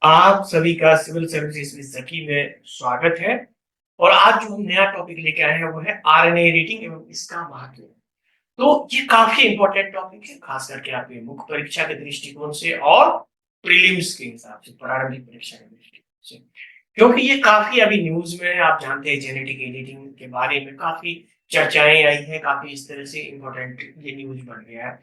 आप सभी का सिविल सर्विसेज में सखी में स्वागत है। और आज जो हम नया टॉपिक लेके आए हैं वो है आरएनए एडिटिंग एवं इसका महत्व। तो ये काफी इंपॉर्टेंट टॉपिक है, खास करके आपके मुख्य परीक्षा के दृष्टिकोण से और प्रीलिम्स के हिसाब से, प्रारंभिक परीक्षा के दृष्टिकोण से, क्योंकि ये काफी अभी न्यूज में, आप जानते हैं, जेनेटिक एडिटिंग के बारे में काफी चर्चाएं आई हैं, काफी इस तरह से इंपॉर्टेंट ये न्यूज बन गया है।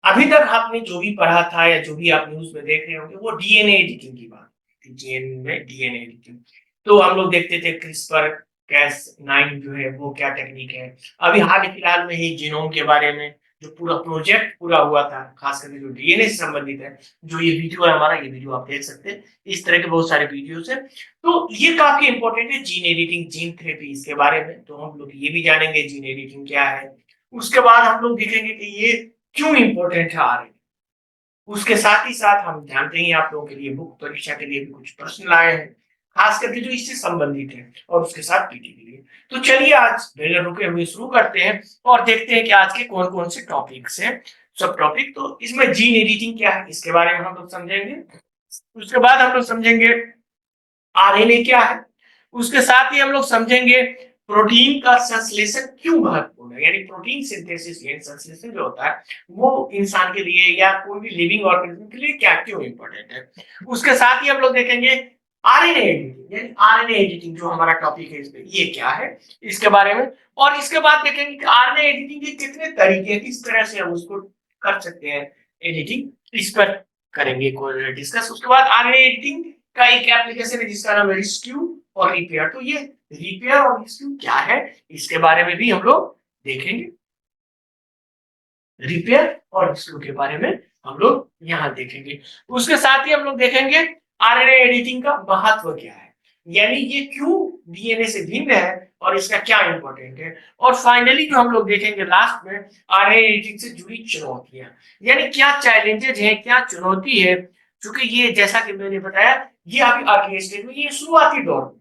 अभी तक आपने जो भी पढ़ा था या जो भी आप न्यूज में देख रहे होंगे वो डीएनए एडिटिंग की बात थी, डीएनए में डीएनए एडिटिंग। तो हम लोग देखते थे क्रिस्पर कैस 9 जो है वो क्या टेक्निक है। अभी हाल फिलहाल में ही जीनोम के बारे में जो पूरा प्रोजेक्ट पूरा हुआ था, खास करके जो डीएनए से संबंधित है, जो ये वीडियो है हमारा, ये वीडियो आप देख सकते हैं। इस तरह के बहुत सारे वीडियोस है। तो ये काफी इंपॉर्टेंट है, जीन एडिटिंग, जीन थेरेपी, इसके बारे में तो हम लोग ये भी जानेंगे जीन एडिटिंग क्या है। उसके बाद हम लोग देखेंगे कि ये क्यों इंपॉर्टेंट है आरएनए। उसके साथ ही साथ हम जानते हैं आप लोगों के लिए बुक परीक्षा के लिए भी कुछ प्रश्न लाए हैं, खास करके जो इससे संबंधित है, और उसके साथ पीटी के लिए। तो चलिए आज बिना रुके हुए शुरू करते हैं और देखते हैं कि आज के कौन कौन से टॉपिक्स हैं, सब टॉपिक। तो इसमें जीन एडिटिंग क्या है इसके बारे में हम लोग समझेंगे। उसके बाद हम लोग समझेंगे आरएनए क्या है। उसके साथ ही हम लोग समझेंगे प्रोटीन का संश्लेषण क्यों महत्वपूर्ण है, यानी प्रोटीन सिंथेसिस यानी संश्लेषण जो होता है वो इंसान के लिए या कोई भी लिविंग ऑर्गेनिज्म के लिए क्या क्यों इंपॉर्टेंट है। उसके साथ ही हम लोग देखेंगे आरएनए एडिटिंग, यानी आरएनए एडिटिंग जो हमारा टॉपिक है इसमें ये क्या है इसके बारे में। और इसके बाद देखेंगे कि आरएनए एडिटिंग के कितने तरीके हैं, किस तरह से हम उसको कर सकते हैं एडिटिंग, इस पर करेंगे डिस्कस। उसके बाद आरएनए एडिटिंग का एक एप्लीकेशन है जिसका नाम है रिस्क्यू और रिपेयर। तो ये रिपेयर और रिस्क्यू क्या है इसके बारे में भी हम लोग देखेंगे। रिपेयर और रिस्क्यू के बारे में हम लोग यहाँ देखेंगे। उसके साथ ही हम लोग देखेंगे आरएनए एडिटिंग का महत्व क्या है, यानी ये क्यों डीएनए से भिन्न है और इसका क्या इंपॉर्टेंट है। और फाइनली जो हम लोग देखेंगे लास्ट में आरएनए एडिटिंग से जुड़ी चुनौतियां, यानी क्या चैलेंजेस हैं, क्या चुनौती है। क्योंकि ये जैसा कि मैंने बताया ये अभी अर्ली स्टेज में, ये शुरुआती दौर में,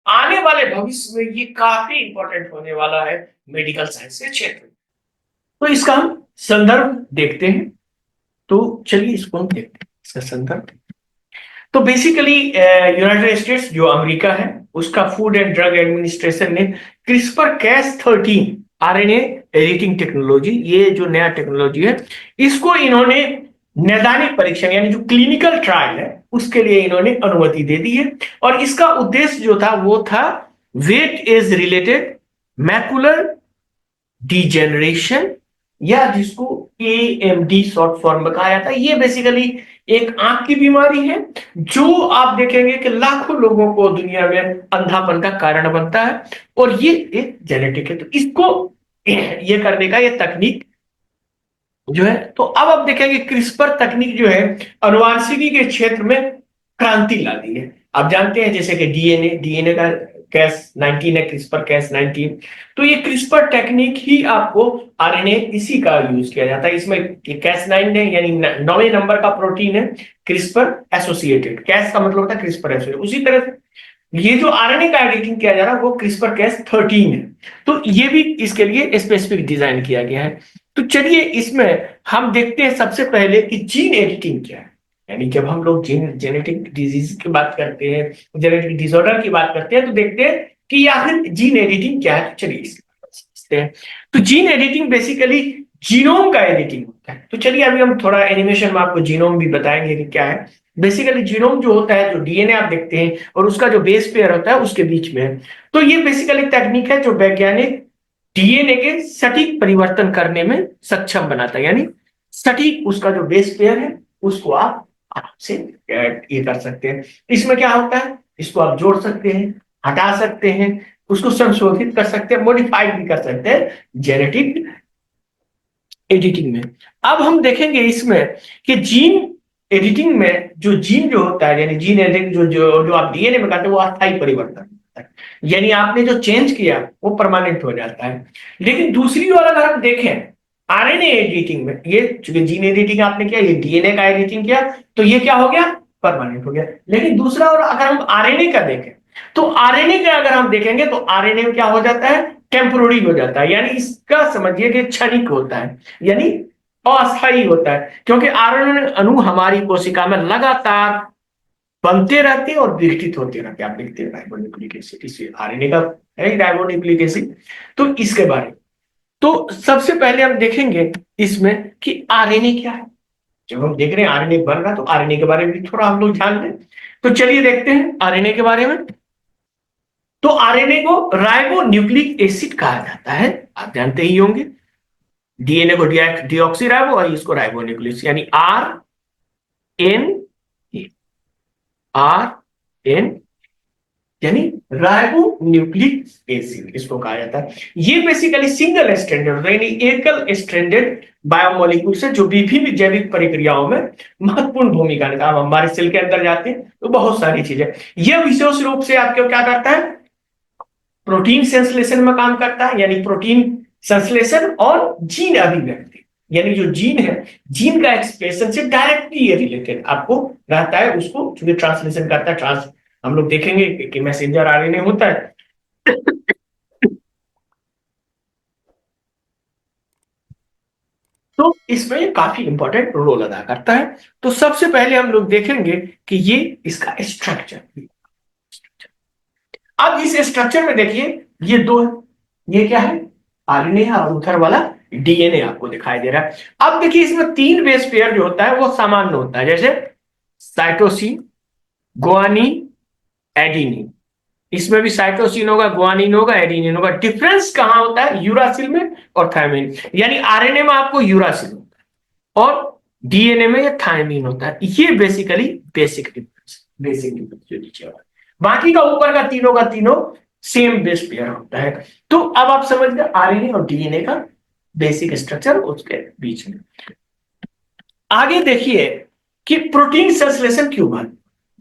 आने वाले भविष्य में ये काफी इंपॉर्टेंट होने वाला है मेडिकल साइंस के क्षेत्र में। तो इसका हम संदर्भ देखते हैं। तो चलिए इसको हम देखते हैं, इसका संदर्भ। तो बेसिकली यूनाइटेड स्टेट्स जो अमेरिका है उसका फूड एंड ड्रग एडमिनिस्ट्रेशन ने CRISPR Cas 13 RNA editing technology, ये जो नया टेक्नोलॉजी है, इसको इन्होंने नैदानिक परीक्षण यानी जो क्लिनिकल ट्रायल है उसके लिए इन्होंने अनुमति दे दी है। और इसका उद्देश्य जो था वो था wet age related macular degeneration, या जिसको एएमडी शॉर्ट फॉर्म में कहा जाता है। ये बेसिकली एक आंख की बीमारी है जो आप देखेंगे कि लाखों लोगों को दुनिया में अंधापन का कारण बनता है, और ये एक जेनेटिक है। तो इसको ये करने का ये तकनीक जो है, तो अब आप देखेंगे क्रिस्पर तकनीक जो है अनुवांशिकी के क्षेत्र में क्रांति ला दी है। आप जानते हैं जैसे कि डीएनए डीएनए का कैस 19 है, क्रिस्पर कैस 19। तो ये क्रिस्पर टेक्निक ही आपको आरएनए इसी का यूज किया जाता है। इसमें कैस 9 है यानी 9वें नंबर का प्रोटीन है क्रिस्पर एसोसिएटेड, कैस का मतलब होता है क्रिस्पर एसोसिएटेड। उसी तरह से ये जो आरएनए का एडिटिंग किया जा रहा है वो क्रिस्पर कैस 13 है। तो ये भी इसके लिए स्पेसिफिक डिजाइन किया गया है। तो चलिए इसमें हम देखते हैं सबसे पहले कि जीन एडिटिंग क्या है। यानी जब हम लोग जेनेटिक डिजीज की बात करते हैं, जेनेटिक डिसऑर्डर की बात करते हैं, तो देखते हैं कि आखिर जीन एडिटिंग क्या है। तो चलिए इसके बारे में समझते हैं। तो जीन एडिटिंग बेसिकली जीनोम का एडिटिंग होता है। तो चलिए अभी हम थोड़ा एनिमेशन में आपको जीनोम भी बताएंगे कि क्या है। बेसिकली जीनोम जो होता है, जो डीएनए आप देखते हैं और उसका जो बेस पेयर होता है उसके बीच में है। तो ये बेसिकली तकनीक है जो वैज्ञानिक डीएनए के सटीक परिवर्तन करने में सक्षम बनाता है, यानी सटीक उसका जो बेस पेयर है उसको आप से ये कर सकते हैं। इसमें क्या होता है, इसको आप जोड़ सकते हैं, हटा सकते हैं, उसको संशोधित कर सकते हैं, मॉडिफाइड भी कर सकते हैं जेनेटिक एडिटिंग में। अब हम देखेंगे इसमें कि जीन एडिटिंग में जो जीन जो होता है, यानी जीन एडिटिंग जो जो जो आप डीएनए में करते हैं वो अस्थायी परिवर्तन होता है, यानी आपने जो चेंज किया वो परमानेंट हो जाता है। लेकिन दूसरी ओर अगर हम देखें आरएनए एडिटिंग में, ये चूंकि जीन एडिटिंग आपने किया, ये डीएनए का एडिटिंग किया, तो ये क्या हो गया, परमानेंट हो गया। लेकिन दूसरा और अगर हम आरएनए का देखें, तो आरएनए का अगर हम देखेंगे तो आरएनए में क्या हो जाता है, टेम्पोररी हो जाता है, यानी इसका समझिए कि क्षणिक होता है, यानी अस्थायी होता है। क्योंकि आरएनए अणु हमारी कोशिका में लगातार बनते रहते हैं और विघटित होते रहते हैं। आप देखते हैं राइबोन्यूक्लिक एसिड, इसे आरएनए का है राइबोन्यूक्लिक एसिड। तो इसके बारे में तो सबसे पहले हम देखेंगे इसमें कि आरएनए क्या है। जब हम देख रहे हैं आरएनए बन रहा, तो आरएनए के बारे में भी थोड़ा हम लोग ध्यान दें। तो चलिए देखते हैं आरएनए के बारे में। तो आरएनए को राइबो न्यूक्लिक एसिड कहा जाता है, आप जानते ही होंगे। डीएनए को डीऑक्सी राइबो और इसको राइबो न्यूक्लिक, यानी एन आर एन, यानी राइबो न्यूक्लिक एसिड इसको कहा जाता है। ये बेसिकली सिंगल स्ट्रैंडेड यानी एकल स्ट्रैंडेड बायोमोलिक्यूल से जो विभिन्न जैविक प्रक्रियाओं में महत्वपूर्ण भूमिका निभाता है। हमारे सेल के अंदर जाते हैं तो बहुत सारी चीजें, यह विशेष रूप से आपको क्या करता है, प्रोटीन संश्लेषण में काम करता है, यानी प्रोटीन संश्लेषण और जीन अभिव्यक्ति, यानी जो जीन है, जीन का एक्सप्रेशन से डायरेक्टली ये रिलेटेड आपको रहता है। उसको चूंकि ट्रांसलेशन करता है, हम लोग देखेंगे कि मैसेंजर आरएनए होता है। तो इसमें काफी इंपॉर्टेंट रोल अदा करता है। तो सबसे पहले हम लोग देखेंगे कि ये इसका स्ट्रक्चर। अब इस स्ट्रक्चर में देखिए ये दो है, ये क्या है, आरएनए और उधर वाला डीएनए आपको दिखाई दे रहा है। अब देखिए इसमें तीन बेस पेयर जो होता है वो सामान्य होता है, जैसे साइटोसिन, गुआनिन, एडिनिन। इसमें भी साइटोसिन होगा, गुआनिन होगा, एडिनिन होगा। डिफरेंस कहां होता है, यूरासिल में और थायमिन। यानी आरएनए में आपको यूरासिल होता है और डीएनए में ये थायमिन होता है। ये बेसिकली बेसिक डिफरेंस जो नीचे वाला। बाकी का ऊपर का तीनों सेम बेस पेयर होता है। तो अब आप समझ गए आरएनए और डीएनए का बेसिक स्ट्रक्चर उसके बीच में। आगे देखिए कि प्रोटीन संश्लेषण क्यों बन,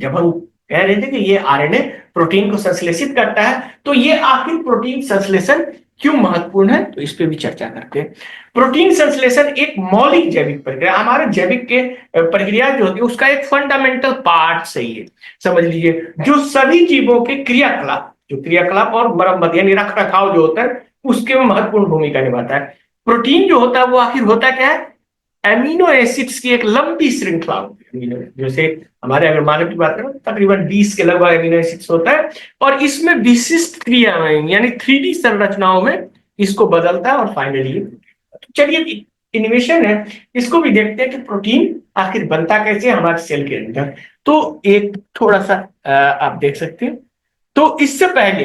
जब हम कह रहे थे कि ये आरएनए प्रोटीन को संश्लेषित करता है, तो ये आखिर प्रोटीन संश्लेषण क्यों महत्वपूर्ण है, तो इस पे भी चर्चा करते हैं। प्रोटीन संश्लेषण एक मौलिक जैविक प्रक्रिया, हमारे जैविक के प्रक्रिया जो होती है उसका एक फंडामेंटल पार्ट सही है, समझ लीजिए, जो सभी जीवों के क्रियाकलाप और मरम्मत यानी रख रखाव जो होता है उसके में महत्वपूर्ण भूमिका निभाता है। प्रोटीन जो होता है वो आखिर होता क्या है, एमिनो एसिड्स की एक लंबी श्रृंखला होती है। अमीनो जैसे हमारे अगर मानव की बात करें तकरीबन 20 के लगभग एमिनो एसिड्स होता है, और इसमें विशिष्ट क्रिया में यानी 3D संरचनाओं में इसको बदलता है और फाइनली तो चलिए इनोवेशन है, इसको भी देखते हैं कि प्रोटीन आखिर बनता कैसे है हमारे सेल के अंदर। तो एक थोड़ा सा आप देख सकते हैं। तो इससे पहले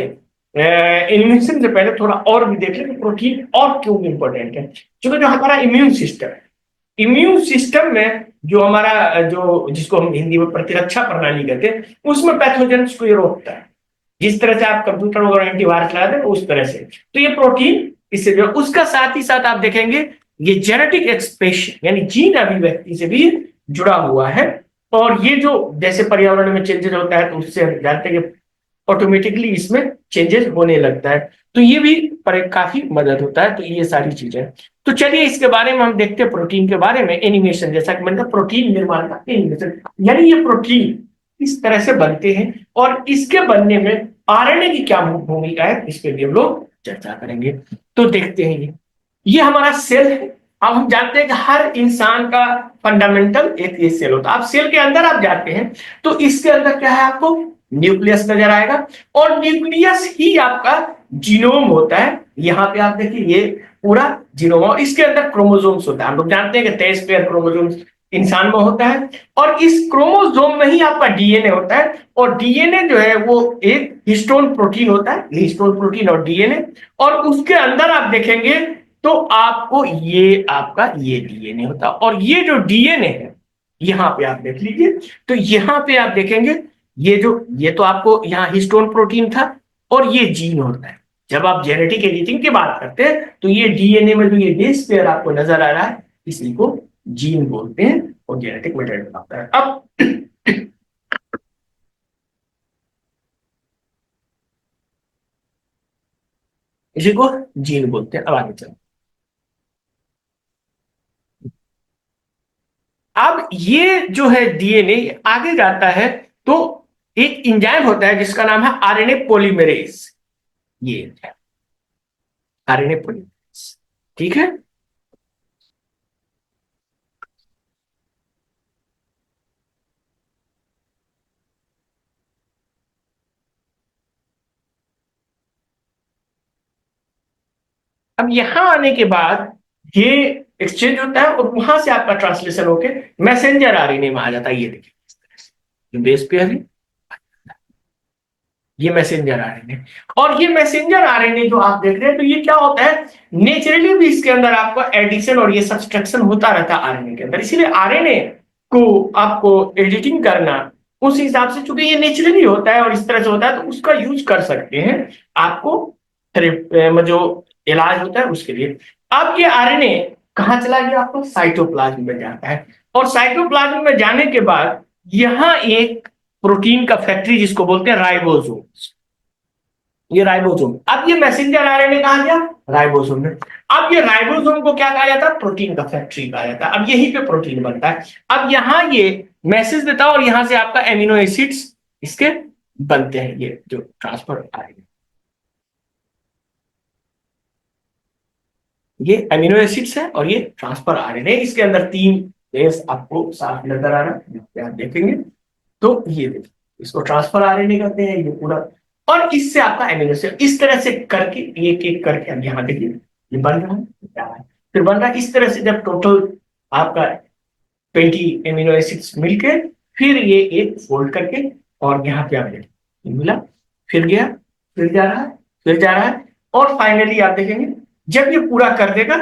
इन्वेंशन से पहले थोड़ा और भी देख लें कि प्रोटीन और क्यों इंपॉर्टेंट है। क्योंकि जो हमारा इम्यून सिस्टम है, इम्यून सिस्टम में जो हमारा जो जिसको हम हिंदी में प्रतिरक्षा प्रणाली कहते हैं, उसमें पैथोजेंस को ये रोकता है। जिस तरह से आप कंप्यूटर वगैरह एंटीवायरस लगाते हैं उस तरह से, तो ये प्रोटीन इससे जो उसका साथ ही साथ आप देखेंगे ये जेनेटिक एक्सप्रेशन यानी जीन अभिव्यक्ति से भी जुड़ा हुआ है। और ये जो जैसे पर्यावरण में चेंजेस होता है तो उससे हम जानते हैं कि ऑटोमेटिकली इसमें चेंजेस होने लगता है। तो ये भी पर काफी मदद होता है। तो ये सारी चीजें, तो चलिए इसके बारे में हम देखते हैं प्रोटीन के बारे में। एनिमेशन, जैसा कि मैंने कहा प्रोटीन निर्माण का एनिमेशन, यानी ये प्रोटीन इस तरह से बनते हैं और इसके बनने में आरएनए की क्या भूमिका है इस पर भी हम लोग चर्चा करेंगे। तो देखते हैं ये हमारा सेल है। अब हम जानते हैं कि हर इंसान का फंडामेंटल एक ये सेल होता है। आप सेल के अंदर आप जाते हैं तो इसके अंदर क्या है, आपको न्यूक्लियस नजर आएगा और न्यूक्लियस ही आपका जीनोम होता है। यहाँ पे आप देखिए ये पूरा जीनोम और इसके अंदर क्रोमोसोम्स होता है। हम लोग जानते हैं कि 23 पेयर क्रोमोसोम्स इंसान में होता है और इस क्रोमोसोम में ही आपका डीएनए होता है। और डीएनए जो है वो एक हिस्टोन प्रोटीन होता है, हिस्टोन प्रोटीन और डीएनए। और उसके अंदर आप देखेंगे तो आपको ये आपका ये डीएनए होता है और ये जो डीएनए है यहाँ पे आप देख लीजिए। तो यहाँ पे आप देखेंगे ये तो आपको यहाँ हिस्टोन प्रोटीन था और ये जीन होता है। जब आप जेनेटिक एडिटिंग की बात करते हैं तो ये डीएनए में जो ये बेस पेयर आपको नजर आ रहा है इसी को जीन बोलते हैं और जेनेटिक मटेरियल बनाता है। अब इसी को जीन बोलते हैं। अब आगे चलो। अब ये जो है डीएनए आगे जाता है तो एक इंजाइम होता है जिसका नाम है आरएनए पॉलीमरेज। ये आरएनए पॉलीमरेज, ठीक है। अब यहां आने के बाद ये एक्सचेंज होता है और वहां से आपका ट्रांसलेशन होके मैसेंजर आरएनए में आ जाता है। ये देखिए बेस पेयर है, ये मैसेंजर आरएनए। और ये मैसेंजर आरएनए जो आप देख रहे हैं, तो ये क्या होता है, नेचुरली भी इसके अंदर आपका एडिशन और ये सब्सट्रैक्शन होता रहता है आरएनए के अंदर। इसीलिए आरएनए को आपको एडिटिंग करना उस हिसाब से, चूंकि ये नेचुरली होता है और इस तरह से होता है, तो उसका यूज कर सकते हैं आपको जो इलाज होता है उसके लिए। अब ये आरएनए कहाँ चला गया, आपको साइटोप्लाज्म में जाता है। और साइटोप्लाज्म में जाने के बाद यहां एक प्रोटीन का फैक्ट्री जिसको बोलते हैं राइबोसोम, ये राइबोसोम। अब ये मैसेंजर आरएनए कहा गया, राइबोसोम में। अब ये राइबोसोम को क्या कहा जाता है, प्रोटीन का फैक्ट्री कहा जाता है। अब यहीं पे प्रोटीन बनता है। अब यहां ये मैसेज देता है और यहां से आपका एमिनो एसिड्स इसके बनते हैं, ये जो ट्रांसफर आरएनए, ये एमिनो एसिड्स है और ये ट्रांसफर आरएनए। इसके अंदर 3 बेस आपको साफ नजर आ रहा है, आप देखेंगे। तो ये देखिए, इसको ट्रांसफर आरएनए कहते हैं, ये पूरा। और इससे आपका एमिनो एसिड इस तरह से करके एक एक करके, अब यहाँ देखिए ये बन रहा है, फिर बन रहा है इस तरह से। जब टोटल आपका 20 एमिनो एसिड्स मिलके फिर ये एक फोल्ड करके, और यहाँ पे आप देखिए मिला, फिर गया, फिर जा रहा है, फिर जा रहा है, और फाइनली आप देखेंगे जब ये पूरा कर देगा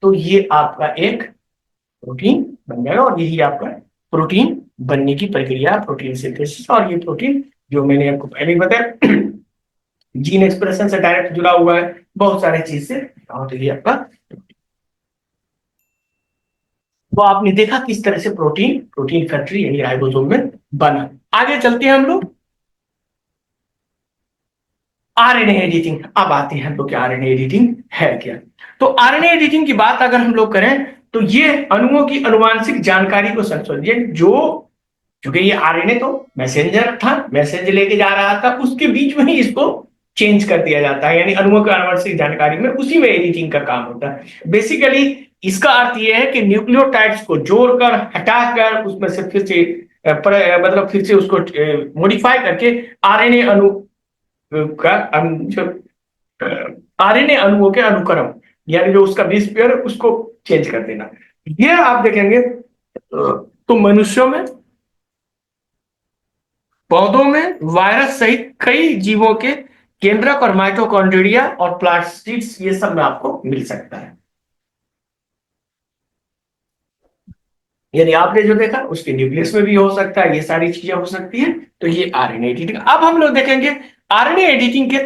तो ये आपका एक प्रोटीन बन जाएगा। और यही आपका प्रोटीन बनने की प्रक्रिया, प्रोटीन सिंथेसिस। और ये प्रोटीन जो मैंने आपको पहले ही बताया, जीन एक्सप्रेशन से डायरेक्ट जुड़ा हुआ है, बहुत सारे चीज से। तो ये आपका, तो आपने देखा किस तरह से प्रोटीन प्रोटीन फैक्ट्री यानी राइबोसोम में बना। आगे चलते हैं हम लोग आरएनए एडिटिंग। अब आते हैं तो क्या आरएनए एडिटिंग है क्या। तो आरएनए एडिटिंग की बात अगर हम लोग करें तो ये अणुओं की अनुवांशिक जानकारी को संशोधित, जो क्योंकि ये आरएनए तो मैसेंजर था, मैसेज लेके जा रहा था, उसके बीच में ही इसको चेंज कर दिया जाता है, यानी अणुओं की अनुवांशिक जानकारी में उसी में एडिटिंग का काम होता है। बेसिकली इसका अर्थ यह है कि न्यूक्लियोटाइड्स को जोड़कर, हटाकर, उसमें से फिर से मतलब फिर से उसको मॉडिफाई करके आरएनए अणु का जो आरएनए अणुओं के अनुक्रम, यानी जो उसका बेस पेयर है उसको चेंज कर देना। ये आप देखेंगे तो मनुष्यों में, पौधों में, वायरस सहित कई जीवों के केंद्रक और माइटोकॉन्ड्रिया और प्लास्टिड्स, ये सब में आपको मिल सकता है। यानी आपने जो देखा उसके न्यूक्लियस में भी हो सकता है, ये सारी चीजें हो सकती है। तो ये आरएनए एडिटिंग। अब हम लोग देखेंगे आरएनए एडिटिंग के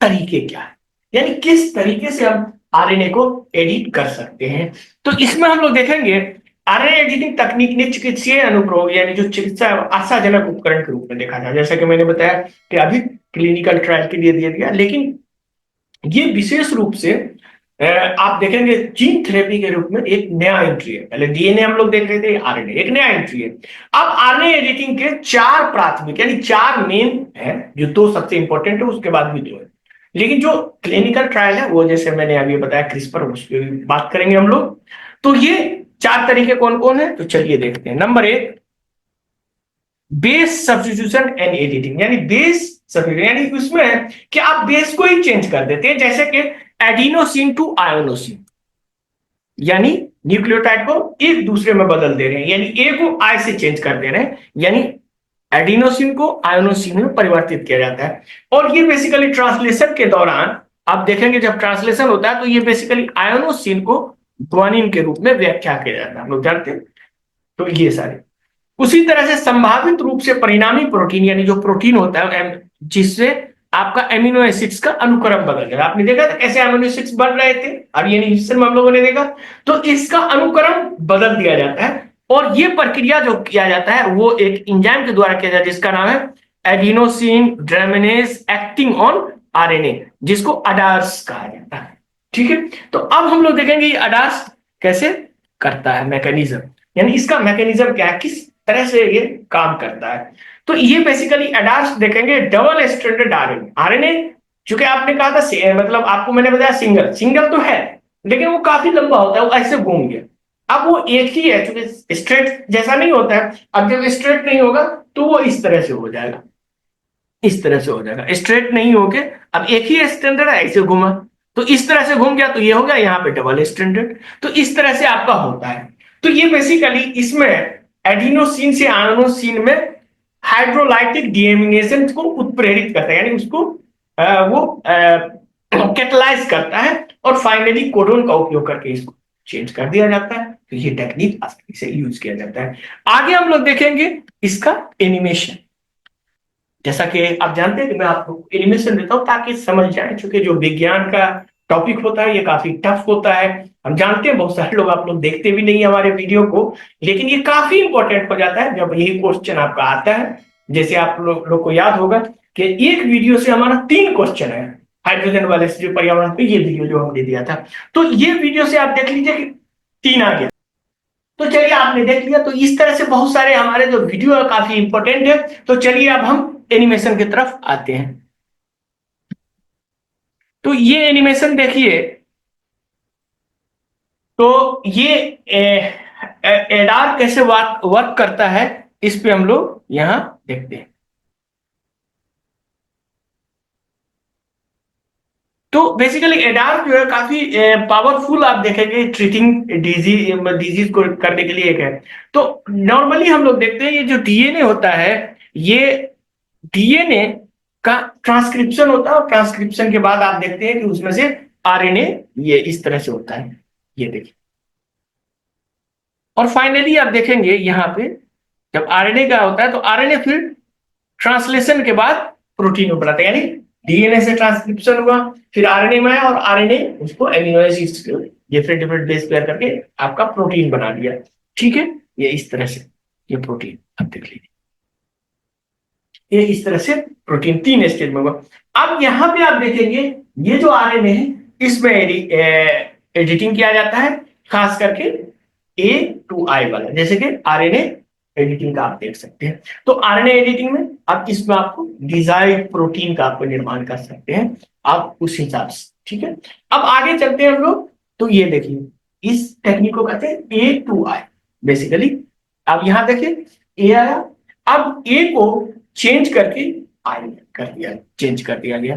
तरीके क्या है, यानी किस तरीके से हम आरएनए को एडिट कर सकते हैं। तो इसमें हम लोग देखेंगे आरएनए एडिटिंग तकनीक ने चिकित्सीय अनुप्रयोग यानी जो चिकित्सा आशाजनक उपकरण के रूप में देखा था, जैसा कि मैंने बताया कि अभी क्लिनिकल ट्रायल के लिए दिया गया, लेकिन ये विशेष रूप से आप देखेंगे जीन थेरेपी के रूप में एक नया एंट्री है। पहले डीएनए हम लोग देख रहे थे, आरएनए एक नया एंट्री है। अब आरएनए एडिटिंग के 4 प्राथमिक यानी 4 मेन है, जो 2 सबसे इंपॉर्टेंट है, उसके बाद भी 2 है। लेकिन जो क्लिनिकल ट्रायल है वो जैसे मैंने अभी बताया क्रिस्पर, उस पर बात करेंगे हम लोग। तो ये 4 तरीके कौन कौन है, तो चलिए देखते हैं। Number 1, base substitution and editing, यानी बेस सब्स्टिट्यूशन, यानी उसमें कि आप बेस को ही चेंज कर देते हैं, जैसे कि एडिनोसिन टू आयोनोसिन, यानी न्यूक्लियोटाइड को एक दूसरे में बदल दे रहे हैं, यानी ए को आई से चेंज कर दे रहे हैं, यानी एडिनोसिन को आयोनोसिन में परिवर्तित किया जाता है। और ये बेसिकली ट्रांसलेशन के दौरान आप देखेंगे जब ट्रांसलेशन होता है तो ये बेसिकली आयोनोसिन को ग्वानिन के रूप में व्याख्या किया जाता है, हम लोग जानते हैं। तो ये सारे उसी तरह से संभावित रूप से परिणामी प्रोटीन, यानी जो प्रोटीन होता है जिससे आपका एमिनो एसिड्स का अनुक्रम बदल जाएगा। आपने देखा था कैसे एमिनो एसिड्स बन रहे थे, अब ये नहीं हम लोगों ने देखा, तो इसका अनुक्रम बदल दिया जाता है। और ये प्रक्रिया जो किया जाता है वो एक एंजाइम के द्वारा किया जाता है जिसका नाम है एडिनोसिन ड्राइमेनेज एक्टिंग ऑन आरएनए, जिसको अडार्स कहा जाता है। ठीक है, तो अब हम लोग देखेंगे ये अडार्स कैसे करता है, मैकेनिज्म, यानी इसका मैकेनिज्म क्या है, किस तरह से ये काम करता है। तो ये बेसिकली अडार्स देखेंगे डबल स्ट्रैंडेड आरएनए। आरएनए चूंकि आपने कहा था मतलब आपको मैंने बताया सिंगल सिंगल तो है, लेकिन वो काफी लंबा होता है, वो ऐसे घूम गया। अब वो एक ही है, चूंकि स्ट्रेट जैसा नहीं होता है। अब जब स्ट्रेट नहीं होगा तो वो इस तरह से हो जाएगा, इस तरह से हो जाएगा, स्ट्रेट नहीं होके अब एक ही स्टैंडर्ड है, ऐसे घुमा। तो इस तरह से घूम गया तो ये हो गया यहाँ पे डबल स्टैंडर्ड। तो इस तरह से आपका होता है। तो ये बेसिकली इसमें एडिनोसिन से आयनोसिन में हाइड्रोलाइटिक डीएमिनेशन को उत्प्रेरित करता है, यानी उसको वो कैटलाइज करता है और फाइनली कोडोन का उपयोग करके इसको चेंज कर दिया जाता है। तो ये टेक्निक आसानी से यूज किया जाता है। आगे हम लोग देखेंगे इसका एनिमेशन। जैसा कि आप जानते हैं कि मैं आपको एनिमेशन देता हूं ताकि समझ जाए, क्योंकि जो विज्ञान का टॉपिक होता है ये काफी टफ होता है। हम जानते हैं बहुत सारे लोग आप लोग देखते भी नहीं हमारे वीडियो को, लेकिन ये काफी इंपॉर्टेंट हो जाता है जब यही क्वेश्चन आपका आता है। जैसे आप लोग को याद होगा कि एक वीडियो से हमारा 3 क्वेश्चन है हाइड्रोजन वाले से, जो पर्यावरण पे ये वीडियो जो हमने दिया था। तो ये वीडियो से आप देख लीजिए कि 3 आ गया। तो चलिए आपने देख लिया। तो इस तरह से बहुत सारे हमारे जो वीडियो है काफी इंपॉर्टेंट है। तो चलिए अब हम एनिमेशन की तरफ आते हैं। तो ये एनिमेशन देखिए, तो ये एडार कैसे वर्क करता है, इस पे हम लोग यहां देखते हैं। तो बेसिकली एडार जो है काफी पावरफुल, आप देखेंगे ट्रीटिंग डिजीज को करने के लिए एक है। तो नॉर्मली हम लोग देखते हैं ये जो डीएनए होता है, ये डीएनए का ट्रांसक्रिप्शन होता है, और ट्रांसक्रिप्शन के बाद आप देखते हैं कि उसमें से आरएनए ये इस तरह से होता है, ये देखिए। और फाइनली आप देखेंगे यहाँ पे जब आरएनए का होता है तो आरएनए फिर ट्रांसलेशन के बाद प्रोटीन में बनाता है, यानी डीएनए से ट्रांसक्रिप्शन हुआ, फिर आरएनए में आया और आरएनए उसको amino acids different different base pair करके आपका प्रोटीन बना दिया। ठीक है, ये इस तरह से ये प्रोटीन आप देख लीजिए, ये इस तरह से प्रोटीन 3 स्टेज में होगा। अब यहां पे आप देखेंगे ये जो आरएनए है इसमें एडिटिंग किया जाता है, खास करके A to I वाला, जैसे कि आरएनए एडिटिंग का आप देख सकते हैं। तो आरएनए एडिटिंग में आप इसमें आपको डिजायर्ड प्रोटीन का आपको निर्माण कर सकते हैं आप उस हिसाब से। ठीक है, अब आगे चलते हैं हम लोग। तो ये देखिए इस टेक्निक को कहते हैं A to I बेसिकली। अब यहां देखिए ए आया, अब ए को चेंज करके आई कर दिया, चेंज कर दिया गया।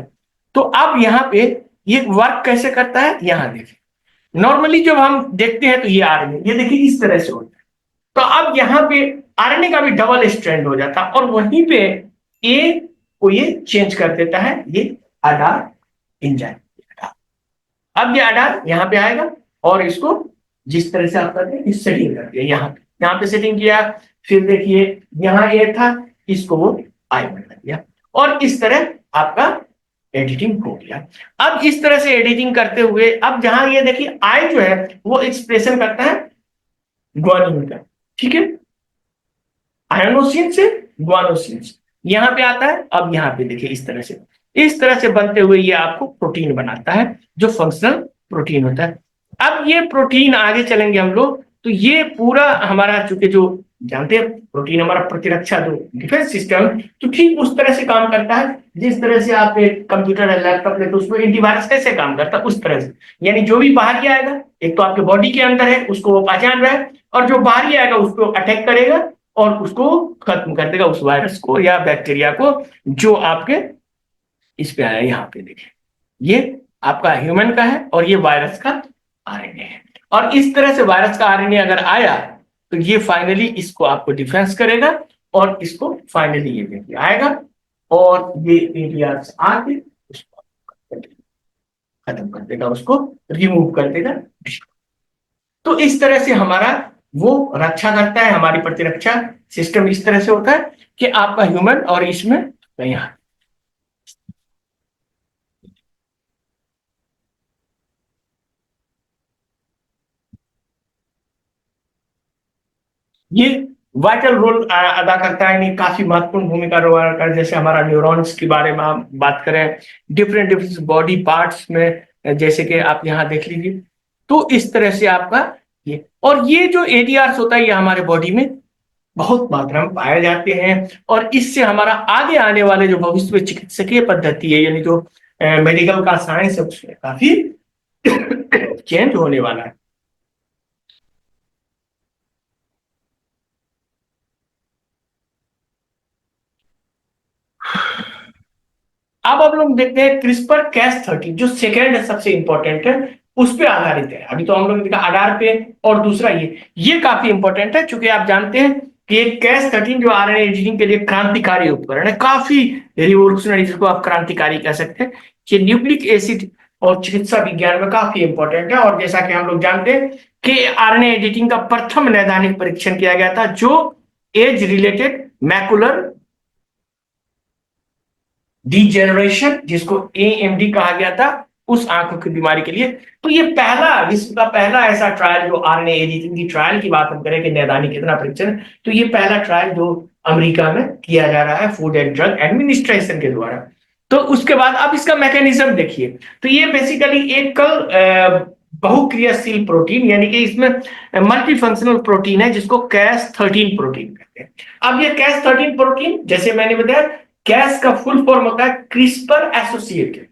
तो अब यहाँ पे ये वर्क कैसे करता है यहाँ देखिए। नॉर्मली जब हम देखते हैं तो ये आरएनए, ये देखिए इस तरह से होता है। तो अब यहाँ पे आरएनए का भी डबल स्ट्रैंड हो जाता है, और वहीं पे ए को ये चेंज कर देता है, ये आधार एंजाइम। अब ये आधार यहाँ पे आएगा और इसको जिस तरह से आप करते हैं इस सेटिंग कर दिया, यहाँ पे सेटिंग किया। फिर देखिए यहाँ ए था, इसको वो आई बना दिया, और इस तरह आपका एडिटिंग हो गया। अब इस तरह से एडिटिंग करते हुए अब जहां ये देखिए आई जो है वो एक्सप्रेशन करता है ग्वानिन का। ठीक है, आयनोसिन से ग्वानोसिन यहां पे आता है। अब यहाँ पे देखिए इस तरह से बनते हुए ये आपको प्रोटीन बनाता है, जो फंक्शनल प्रोटीन होता है। अब ये प्रोटीन आगे चलेंगे हम लोग, तो ये पूरा हमारा, चूंकि जो जानते हैं प्रोटीन हमारा प्रतिरक्षा जो डिफेंस सिस्टम, तो ठीक उस तरह से काम करता है जिस तरह से आप एक कंप्यूटर है लैपटॉप लेते उसमें एंटीवायरस कैसे काम करता है उस तरह से। यानी जो भी बाहरी आएगा, एक तो आपके बॉडी के अंदर है उसको वो पहचान रहा है, और जो बाहरी आएगा उसको अटैक करेगा और उसको खत्म कर देगा, उस वायरस को या बैक्टीरिया को जो आपके इस पे आया। यहाँ पे देखिए ये आपका ह्यूमन का है और ये वायरस का आरएनए है। और इस तरह से वायरस का आरएनए अगर आया तो ये फाइनली इसको आपको डिफेंस करेगा, और इसको फाइनली ये देखिए आएगा और ये एटीआर से आके उसको खत्म कर देगा, उसको रिमूव कर देगा। तो इस तरह से हमारा वो रक्षा करता है, हमारी प्रतिरक्षा सिस्टम इस तरह से होता है कि आपका ह्यूमन और इसमें यहाँ ये वाइटल रोल अदा करता है, नहीं काफी महत्वपूर्ण भूमिका रोल करता है। जैसे हमारा न्यूरॉन्स के बारे में हम बात करें, डिफरेंट डिफरेंट बॉडी पार्ट्स में, जैसे कि आप यहाँ देख लीजिए। तो इस तरह से आपका ये, और ये जो एडीआर होता है ये हमारे बॉडी में बहुत मात्रा में पाए जाते हैं, और इससे हमारा आगे आने वाले जो भविष्य में चिकित्सकीय पद्धति है, यानी जो मेडिकल का साइंस है उसमें काफी चेंज होने वाला है। अब हम लोग देखते हैं क्रिस्पर Cas13 जो सेकेंड है, सबसे इंपॉर्टेंट है, उस पे आधारित है। अभी तो हम लोग ने देखा आधार पे, और दूसरा ये काफी इंपॉर्टेंट है, क्योंकि आप जानते हैं कि Cas13 जो आरएनए एडिटिंग के लिए क्रांतिकारी उपकरण है, काफी रिवोल्यूशनरी, जिसको आप क्रांतिकारी कह सकते हैं, कि न्यूक्लिक एसिड और चिकित्सा विज्ञान में काफी इंपॉर्टेंट है। और जैसा कि हम लोग जानते हैं कि आरएनए एडिटिंग का प्रथम नैदानिक परीक्षण किया गया था, जो एज रिलेटेड मैकुलर डीजेनरेशन, जिसको एएमडी कहा गया था, उस आंखों की बीमारी के लिए। तो ये पहला, विश्व का पहला ऐसा ट्रायल, जो आरएनए एडिटिंग की ट्रायल की बात हम करें कि नैदानिक कितना परीक्षण, तो ये पहला ट्रायल जो अमेरिका में किया जा रहा है फूड एंड ड्रग एडमिनिस्ट्रेशन के द्वारा। तो उसके बाद अब इसका मैकेनिज्म देखिए, तो ये बेसिकली एक बहुक्रियाशील प्रोटीन, यानी कि इसमें मल्टी फंक्शनल प्रोटीन है, जिसको Cas13 प्रोटीन कहते हैं। अब ये Cas13 प्रोटीन, जैसे मैंने बताया, कैस का फुल फॉर्म होता है क्रिस्पर एसोसिएटेड।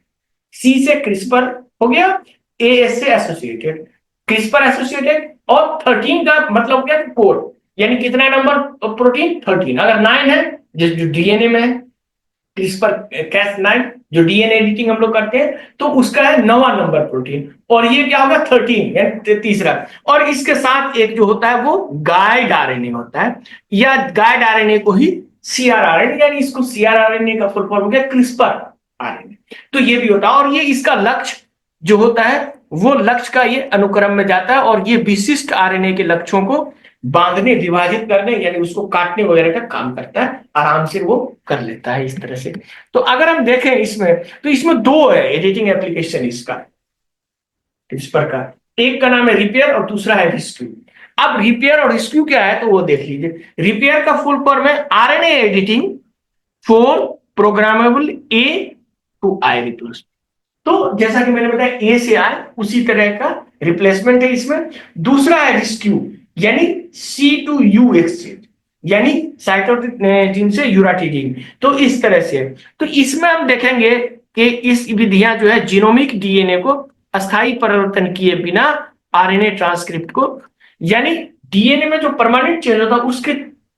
सी से क्रिस्पर हो गया, ए से एसोसिएटेड, क्रिस्पर एसोसिएटेड, और 13 का मतलब हो गया कोड, यानी कितना नंबर प्रोटीन, 13। अगर 9 है, जो डीएनए में है, क्रिस्पर Cas9 जो डीएनए एडिटिंग हम लोग करते हैं, तो उसका है 9वां नंबर प्रोटीन, और ये क्या होगा 13, यानी तीसरा। और इसके साथ एक जो होता है वो गाइड आरएनए होता है, या गाइड आरएनए को ही सीआरआरएनए, यानी इसको सीआरआरएनए का फुल फॉर्म हो गया क्रिस्पर आरएनए। तो ये भी होता है, और ये इसका लक्ष्य जो होता है, वो लक्ष्य का ये अनुक्रम में जाता है, और ये विशिष्ट आरएनए के लक्ष्यों को बांधने, विभाजित करने, यानी उसको काटने वगैरह का काम करता है, आराम से वो कर लेता है इस तरह से। तो अगर हम देखें इसमें, तो इसमें दो है एडिटिंग एप्लीकेशन इसका, इस प्रकार, एक का नाम है रिपेयर और दूसरा है रेस्क्यू। अब रिपेयर और रेस्क्यू क्या है, तो वो देख लीजिए। रिपेयर का फुल फॉर्म है RNA editing for programmable A to I replacement. तो जैसा कि मैंने बताया, ए से आई, उसी तरह का रिप्लेसमेंट है इसमें। दूसरा है रेस्क्यू, यानी सी टू यू एक्सचेंज, यानी साइटोसिन से यूराटिडिन। तो इस तरह से, तो इसमें हम देखेंगे कि इस विधियां जो है जीनोमिक डीएनए को अस्थायी परिवर्तन किए बिना आरएनए ट्रांसक्रिप्ट को, यानी डीएनए में जो परमानेंट चेंज होता है उसके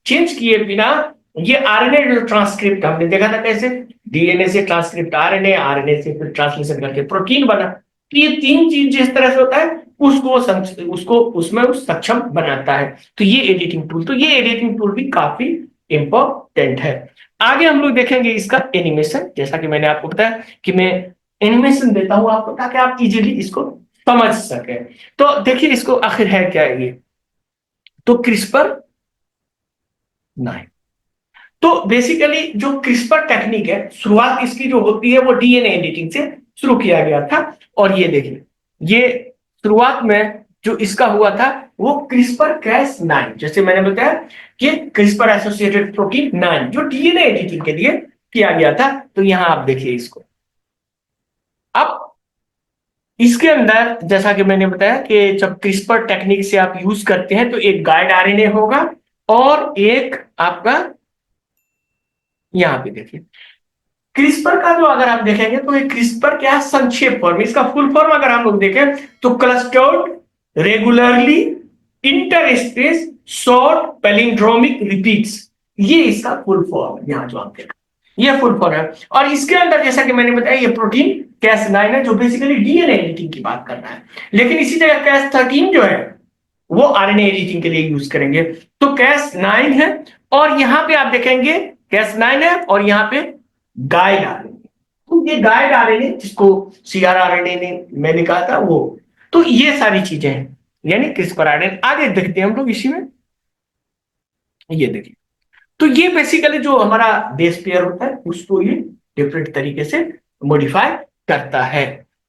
चेंज किए बिना ये आरएनए जो ट्रांसक्रिप्ट हमने देखा था कैसे, डीएनए से ट्रांसक्रिप्ट आरएनए, आरएनए से फिर ट्रांसलेशन करके प्रोटीन बना। तो ये तीन चीज जिस तरह से होता है, उसको उसमें सक्षम बनाता है। तो ये एडिटिंग टूल, तो ये एडिटिंग टूल भी काफी इंपॉर्टेंट है। आगे हम लोग देखेंगे इसका एनिमेशन, जैसा कि मैंने आपको बताया कि मैं एनिमेशन देता हूं आपको, ताकि आप इजीली इसको समझ सके। तो देखिए इसको आखिर है क्या ये, तो क्रिस्पर 9। तो बेसिकली जो क्रिस्पर टेक्निक है, शुरुआत इसकी जो होती है वो डीएनए एडिटिंग से शुरू किया गया था। और ये देखिए, ये शुरुआत में जो इसका हुआ था वो क्रिस्पर Cas9, जैसे मैंने बताया कि क्रिस्पर एसोसिएटेड प्रोटीन 9 जो डीएनए एडिटिंग के लिए किया गया था। तो यहां आप देखिए इसको, अब इसके अंदर जैसा कि मैंने बताया कि जब क्रिस्पर टेक्निक से आप यूज करते हैं, तो एक गाइड आरएनए होगा और एक आपका, यहां पे देखिए क्रिस्पर का जो अगर आप देखेंगे, तो ये क्रिस्पर क्या है, संक्षेप फॉर्म। इसका फुल फॉर्म अगर हम लोग देखें, तो clustered regularly interspace short palindromic repeats, ये इसका फुल फॉर्म है। यहां जो आप देखें ये फुल फॉर्म है। और इसके अंदर जैसा कि मैंने बताया, ये प्रोटीन Cas9 है, जो बेसिकली डीएनए एडिटिंग की बात कर रहा है। लेकिन इसी जगह Cas13 जो है वो आरएनए एडिटिंग के लिए यूज करेंगे। तो Cas9 है, और यहां पे आप देखेंगे Cas9 है, और यहां पे गाइड आरएनए। तो ये गाइड आरएनए, जिसको सीआरआरएनए ने मैंने कहा था वो, तो ये सारी चीजें हैं, यानी क्रिस्पर आरएनए। आगे देखते हैं हम लोग इसी में, ये देखिए, तो ये बेसिकली जो हमारा बेस पेयर होता है, उसको ये डिफरेंट तरीके से मॉडिफाई करता है।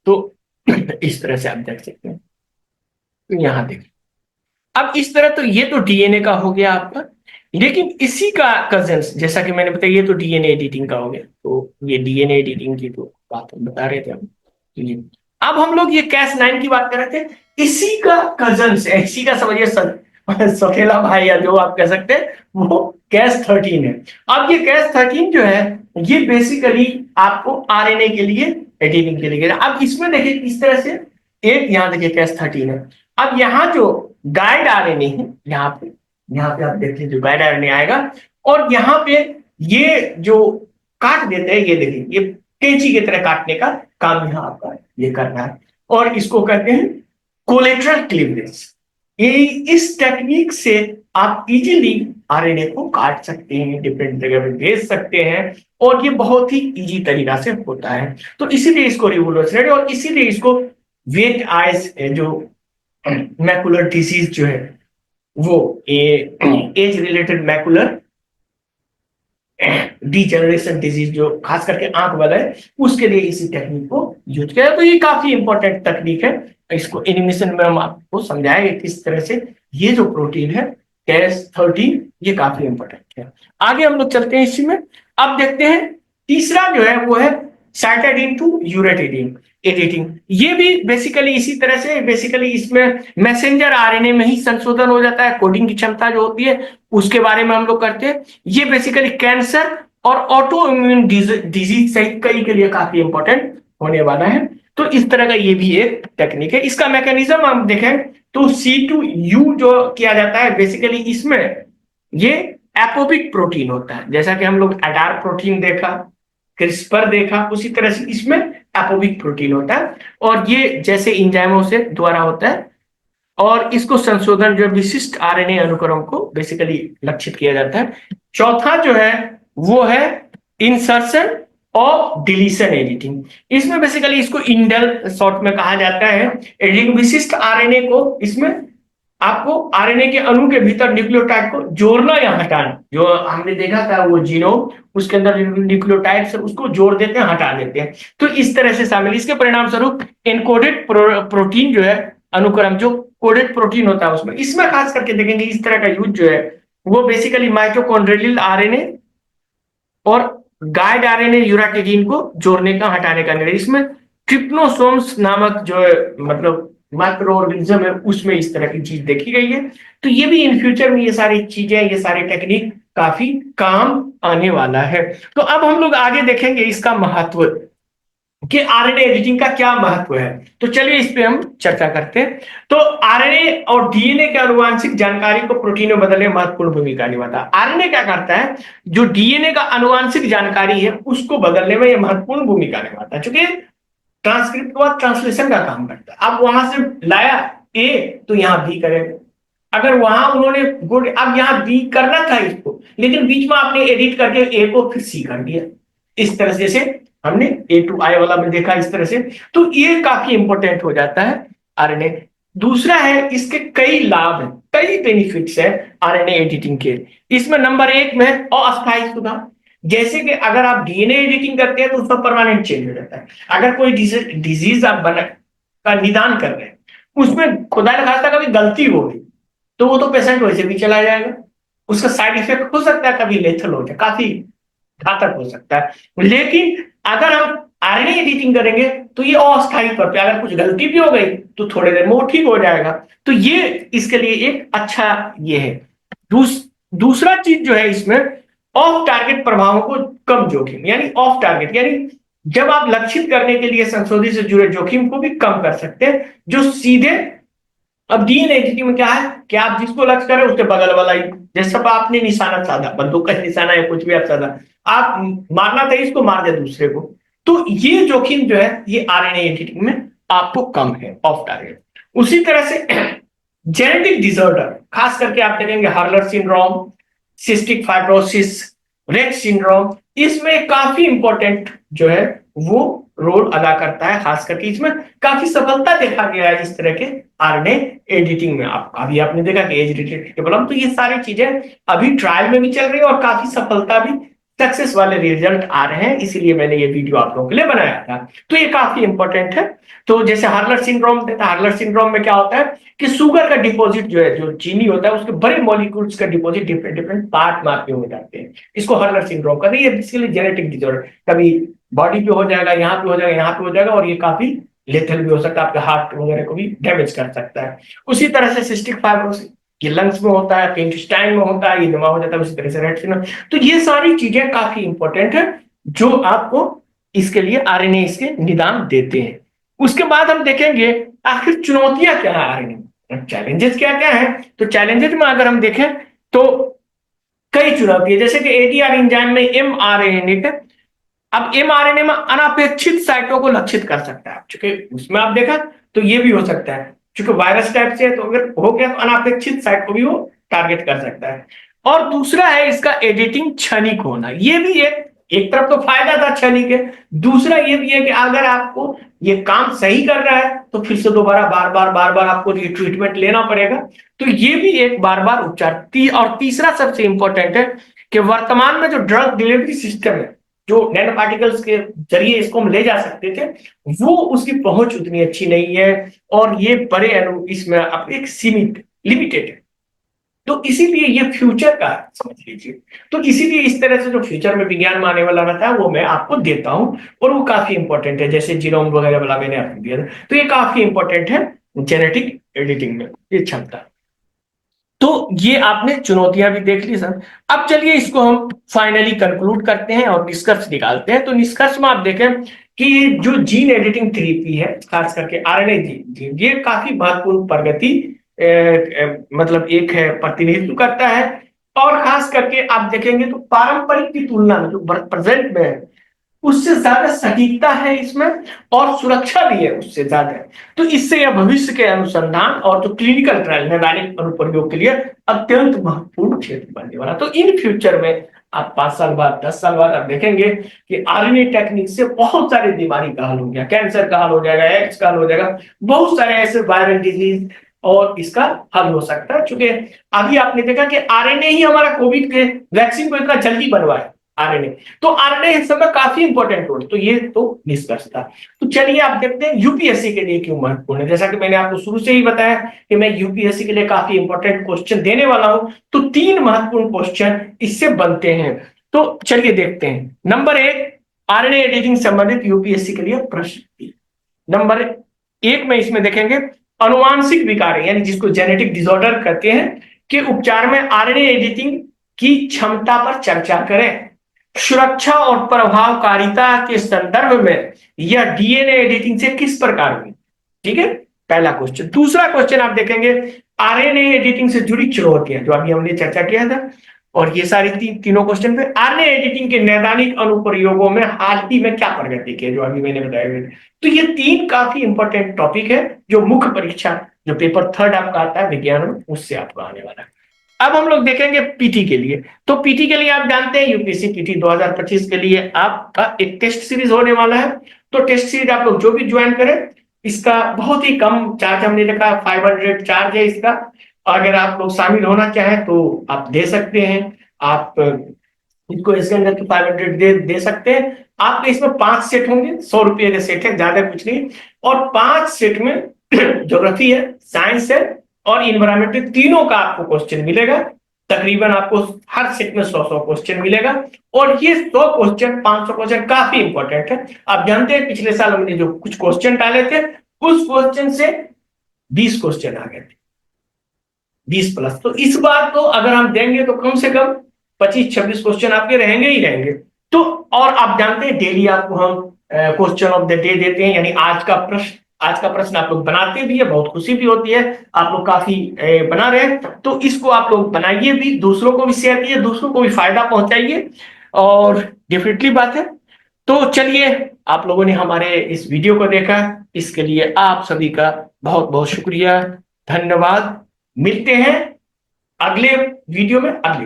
तो इस तरह से आप देख सकते हैं। तो यहां देखिए, अब इस तरह, तो ये तो डीएनए का हो गया आपका, लेकिन इसी का कजन्स, जैसा कि मैंने बताया, ये तो डीएनए एडिटिंग का हो गया। तो ये डीएनए एडिटिंग की तो बात हम बता रहे थे हम। तो ये अब हम लोग ये Cas9 की बात कर रहे थे, इसी का कजन्स है, इसी का समझिए सौतेला भाई, या जो आप कह सकते हैं, वो Cas13 है। अब ये Cas13 जो है, ये बेसिकली आपको आरएनए के लिए एडिटिंग के लिए। अब इसमें देखिए इस तरह से, एक यहाँ देखिए Cas13 है। अब यहाँ जो गाइड आरएनए है, यहाँ पे आप देख लीजिए गाइड आरएनए आएगा, और यहाँ पे ये जो काट देते हैं, ये देखिए, ये कैंची की तरह काटने का काम यहाँ आपका ये करना है। और इसको कहते हैं कोलेटरल क्लीवेज। ये इस टेक्निक से आप इजीली आरएनए को काट सकते हैं, डिफरेंट जगह पे भेज सकते हैं, और ये बहुत ही इजी तरीका से होता है। तो इसीलिए इसको रिवोल्यूशनरी, और इसीलिए इसको वेट आइज जो मैकुलर डिसीज जो है वो as related macular degeneration disease जो खास करके आंख वाला है, उसके लिए इसी टेक्निक को यूज किया। तो ये काफी इंपॉर्टेंट टेक्निक है। इसको एनिमेशन में हम आपको समझाएंगे किस तरह से ये जो प्रोटीन है Cas13, ये काफी इंपॉर्टेंट है। आगे हम लोग चलते हैं इसी में। अब देखते हैं तीसरा जो है वो है साइटाडीन टू यूरेटिडीन एडिटिंग। ये भी बेसिकली इसी तरह से, बेसिकली इसमें मैसेंजर आरएनए में ही संशोधन हो जाता है, कोडिंग की क्षमता जो होती है उसके बारे में हम लोग करते हैं। ये बेसिकली कैंसर और ऑटो इम्यून डिजीज सहित कई के लिए काफी इंपॉर्टेंट होने वाला है। तो इस तरह का ये भी एक टेक्निक है। इसका मैकेनिज्म हम देखें तो C2U जो किया जाता है, बेसिकली इसमें ये एपोबिक प्रोटीन होता है। जैसा कि हम लोग एडार प्रोटीन देखा, क्रिस्पर देखा, उसी तरह से इसमें एपोबिक प्रोटीन होता है, और ये जैसे इंजाइमों से द्वारा होता है, और इसको संशोधन जो विशिष्ट आरएनए अनुक्रम को बेसिकली लक्षित किया जाता है। चौथा जो है वो है इंसर्शन और डिलीशन एडिटिंग। इसमें बेसिकली इसको इंडल शॉर्ट में कहा जाता है। एडिटिंग विशिष्ट आरएनए को, इसमें आपको आरएनए के अणु के भीतर न्यूक्लियोटाइड को जोड़ना या हटाना, जो हमने देखा था वो जीनोम, उसके अंदर न्यूक्लियोटाइड से उसको जोड़ देते हैं, हटा देते हैं। तो इस तरह से शामिल, इसके परिणाम स्वरूप एनकोडेड प्रोटीन जो है अनुक्रम, जो कोडेड प्रोटीन होता है उसमें, इसमें खास करके देखेंगे इस तरह का यूज जो है वो बेसिकली माइटोकॉन्ड्रियल आरएनए और गाइड आरएनए यूरेटिडीन को जोड़ने का, हटाने का निर्णय। इसमें ट्रिप्नोसोम्स नामक जो है मतलब माइक्रो ऑर्गेनिज्म है, उसमें इस तरह की चीज देखी गई है। तो ये भी इन फ्यूचर में ये सारी चीजें, ये सारी टेक्निक काफी काम आने वाला है। तो अब हम लोग आगे देखेंगे इसका महत्व कि आरएनए एडिटिंग का क्या महत्व है। तो चलिए इस पे हम चर्चा करते हैं। तो आरएनए और डीएनए के आनुवांशिक जानकारी को प्रोटीन में बदलने में महत्वपूर्ण भूमिका निभाता है। आरएनए क्या करता है, जो डीएनए का आनुवांशिक जानकारी है उसको बदलने में यह महत्वपूर्ण भूमिका निभाता है, क्योंकि ट्रांसक्रिप्ट के बाद ट्रांसलेशन का काम करता है। अब वहां से लाया ए तो यहाँ बी करेगा, अगर वहां उन्होंने गुड, अब यहाँ बी करना था इसको, लेकिन बीच में आपने एडिट करके ए को फिर सी कर दिया। इस तरह से जैसे हमने ए टू आई वाला में देखा, इस तरह से। तो ये काफी इंपॉर्टेंट हो जाता है आरएनए। दूसरा है इसके कई लाभ हैं, कई बेनिफिट्स है आरएनए एडिटिंग के। इसमें नंबर 1 में अस्थायी सुधार। जैसे कि अगर आप डीएनए एडिटिंग करते हैं तो उसका परमानेंट चेंज हो जाता है। अगर कोई डिजीज आप का निदान कर रहे हैं, उसमें खुदा न खास्ता कभी गलती हो गई तो वो तो पेशेंट वैसे भी चला जाएगा, उसका साइड इफेक्ट हो सकता है, कभी लेथल हो जाए, काफी घातक हो सकता है। लेकिन अगर हम आरएनए एडिटिंग करेंगे तो ये अस्थायी तौर पे, अगर कुछ गलती भी हो गई तो थोड़ी देर में वो ठीक हो जाएगा। तो ये इसके लिए एक अच्छा ये है। दूसरा चीज जो है इसमें ऑफ टारगेट प्रभावों को कम जोखिम, यानी ऑफ टारगेट यानी जब आप लक्षित करने के लिए संशोधित से जुड़े जोखिम को भी कम कर सकते हैं, जो सीधे, अब डीएनए एडिटिंग में क्या है कि आप जिसको लक्ष्य करें उसके बगल वाला ही, जैसे आपने निशाना साधा, बंदूक का निशाना या कुछ भी आप साधा, आप मारना था इसको, मार दे दूसरे को। तो ये जोखिम जो है ये आरएनए एडिटिंग में आपको कम है, ऑफ टारगेट। उसी तरह से जेनेटिक डिसऑर्डर, खास करके आप देखेंगे hurler syndrome, cystic fibrosis, Rett syndrome, इसमें काफी इंपॉर्टेंट जो है वो रोल अदा करता है। खास करके इसमें काफी सफलता देखा गया है इस तरह के आरएनए एडिटिंग में। आप अभी आपने देखा कि एज रिलेटेड प्रॉब्लम, तो ये सारी चीजें अभी ट्रायल में भी चल रही है और काफी सफलता भी, सक्सेस वाले रिजल्ट आ रहे हैं, इसीलिए मैंने ये वीडियो आप लोगों के लिए बनाया था। तो ये काफी इंपॉर्टेंट है। तो जैसे हार्लर सिंड्रोम देता है, हार्लर सिंड्रोम में क्या होता है कि शुगर का डिपॉजिट जो है, जो चीनी होता है उसके बड़े मॉलिक्यूल्स का डिपॉजिट डिफरेंट डिफरेंट पार्ट में आपके हो जाते हैं, इसको हार्लर सिंड्रोम कहते हैं। ये बेसिकली जेनेटिक डिसऑर्डर, कभी बॉडी पे हो जाएगा, यहाँ पे हो जाएगा, यहाँ पे हो जाएगा, और ये काफी लेथल भी हो सकता है, आपके हार्ट वगैरह को भी डैमेज कर सकता है। उसी तरह से सिस्टिक फाइब्रोसिस, ये लंग्स में होता है, इंटेस्टाइन में होता है, ये दिमाग हो जाता है, उसी तरह से रेट सिंड्रोम। तो ये सारी चीजें काफी इंपॉर्टेंट है जो आपको इसके लिए आरएनए इसके निदान देते हैं। उसके बाद हम देखेंगे आखिर चुनौतियां क्या है आरएनए, चैलेंजेस क्या क्या है। तो चैलेंजेस में अगर हम देखें तो कई चुनौती है, जैसे कि एटीआर एंजाइम में एमआरएनए अब mRNA में अनपेक्षित साइटों को लक्षित कर सकता है, चूंकि उसमें आप देखा तो ये भी हो सकता है, चूंकि वायरस टाइप से है तो अगर हो गया तो अनपेक्षित साइट को भी वो टारगेट कर सकता है। और दूसरा है इसका एडिटिंग क्षणिक होना, ये भी एक तरफ तो फायदा था क्षणिक है, दूसरा ये भी है कि अगर आपको ये काम सही कर रहा है तो फिर से दोबारा बार बार आपको ये ट्रीटमेंट लेना पड़ेगा, तो ये भी एक बार बार उपचार। और तीसरा सबसे इंपॉर्टेंट है कि वर्तमान में जो ड्रग डिलीवरी सिस्टम है, जो नैनो पार्टिकल्स के जरिए इसको हम ले जा सकते थे, वो उसकी पहुंच उतनी अच्छी नहीं है, और ये बड़े इसमें अब एक सीमित लिमिटेड है। तो इसीलिए ये फ्यूचर का समझ लीजिए, तो इसीलिए इस तरह से जो फ्यूचर में विज्ञान में आने वाला रहता है वो मैं आपको देता हूं, और वो काफी इंपॉर्टेंट है, जैसे जीनोम वगैरह वाला मैंने आपको दिया था, तो ये काफी इंपॉर्टेंट है जेनेटिक एडिटिंग में ये क्षमता। तो ये आपने चुनौतियां भी देख ली सर। अब चलिए इसको हम फाइनली कंक्लूड करते हैं और निष्कर्ष निकालते हैं। तो निष्कर्ष में आप देखें कि जो जीन एडिटिंग थेरेपी है, खास करके आरएनए जीन, ये काफी महत्वपूर्ण प्रगति मतलब एक है प्रतिनिधित्व करता है। और खास करके आप देखेंगे तो पारंपरिक की तुलना में जो प्रेजेंट में है उससे ज्यादा सटीकता है इसमें, और सुरक्षा भी है उससे ज्यादा। तो इससे यह भविष्य के अनुसंधान और जो क्लिनिकल ट्रायल नैदानिक अनुप्रयोग के लिए अत्यंत महत्वपूर्ण क्षेत्र बनने वाला। तो इन फ्यूचर में आप 5 साल बाद 10 साल बाद आप देखेंगे कि आरएनए टेक्निक से बहुत सारी बीमारी का हल हो गया, कैंसर का हल हो जाएगा, एड्स का हल हो जाएगा, बहुत सारे ऐसे वायरल डिजीज और इसका हल हो सकता है। क्योंकि अभी आपने देखा कि आरएनए ही हमारा कोविड के वैक्सीन को इतना जल्दी बनवाया, आरएनए, तो आरएनए इस समय काफी इंपॉर्टेंट रोल, तो ये तो निष्कर्ष था। तो चलिए आप देखते हैं यूपीएससी के लिए क्यों महत्वपूर्ण है। जैसा कि मैंने आपको शुरू से ही बताया कि मैं यूपीएससी के लिए काफी इंपॉर्टेंट क्वेश्चन देने वाला हूं, तो 3 महत्वपूर्ण क्वेश्चन इससे बनते हैं। तो चलिए देखते हैं। नंबर 1, आरएनए एडिटिंग संबंधित यूपीएससी के लिए प्रश्न। नंबर 1 में इसमें देखेंगे अनुवांशिक विकार यानी जिसको जेनेटिक डिसऑर्डर कहते हैं के उपचार में आरएनए एडिटिंग की क्षमता पर चर्चा करें। सुरक्षा और प्रभावकारिता के संदर्भ में यह डीएनए एडिटिंग से किस प्रकार हुई। ठीक है, पहला क्वेश्चन। दूसरा क्वेश्चन आप देखेंगे आरएनए एडिटिंग से जुड़ी चुनौतियां, जो अभी हमने चर्चा किया था। और ये सारी तीनों क्वेश्चन पे आरएनए एडिटिंग के नैदानिक अनुप्रयोगों में हाल ही में क्या प्रगति की है, जो अभी मैंने बताया। तो ये 3 काफी इंपॉर्टेंट टॉपिक है जो मुख्य परीक्षा जो पेपर 3 आपका आता है विज्ञान में, उससे आपको आने वाला है। अब हम लोग देखेंगे पीटी के लिए। तो पीटी के लिए आप जानते हैं यूपीएससी पीटी 2025 के लिए आपका एक टेस्ट सीरीज होने वाला है। तो टेस्ट सीरीज आप लोग जो भी ज्वाइन करें, इसका बहुत ही कम चार्ज हमने देखा, 500 चार्ज है इसका। अगर आप लोग शामिल होना चाहें तो आप दे सकते हैं, आप इसको इसके अंदर की 500 दे सकते हैं। आपके इसमें 5 सेट होंगे, 100 रुपये के सेट है, ज्यादा कुछ नहीं। और 5 सेट में ज्योग्राफी है, साइंस है और इन्वायरमेंट, तीनों का आपको क्वेश्चन मिलेगा। तकरीबन आपको हर सेट में 100 क्वेश्चन मिलेगा। और ये 100 क्वेश्चन, 500 क्वेश्चन काफी इंपॉर्टेंट है। आप जानते हैं पिछले साल हमने जो कुछ क्वेश्चन डाले थे, उस क्वेश्चन से 20 क्वेश्चन आ गए थे, 20 प्लस। तो इस बार तो अगर हम देंगे तो कम से कम 25-26 क्वेश्चन आपके रहेंगे ही रहेंगे। तो और आप जानते हैं डेली आपको हम क्वेश्चन ऑफ द डे देते हैं, यानी आज का प्रश्न आप लोग बनाते भी है, बहुत खुशी भी होती है। आप लोग काफी बना रहे हैं, तो इसको आप लोग बनाइए भी, दूसरों को भी शेयर कीजिए, दूसरों को भी फायदा पहुंचाइए, और डेफिनेटली बात है। तो चलिए, आप लोगों ने हमारे इस वीडियो को देखा, इसके लिए आप सभी का बहुत बहुत शुक्रिया, धन्यवाद। मिलते हैं अगले वीडियो में अगले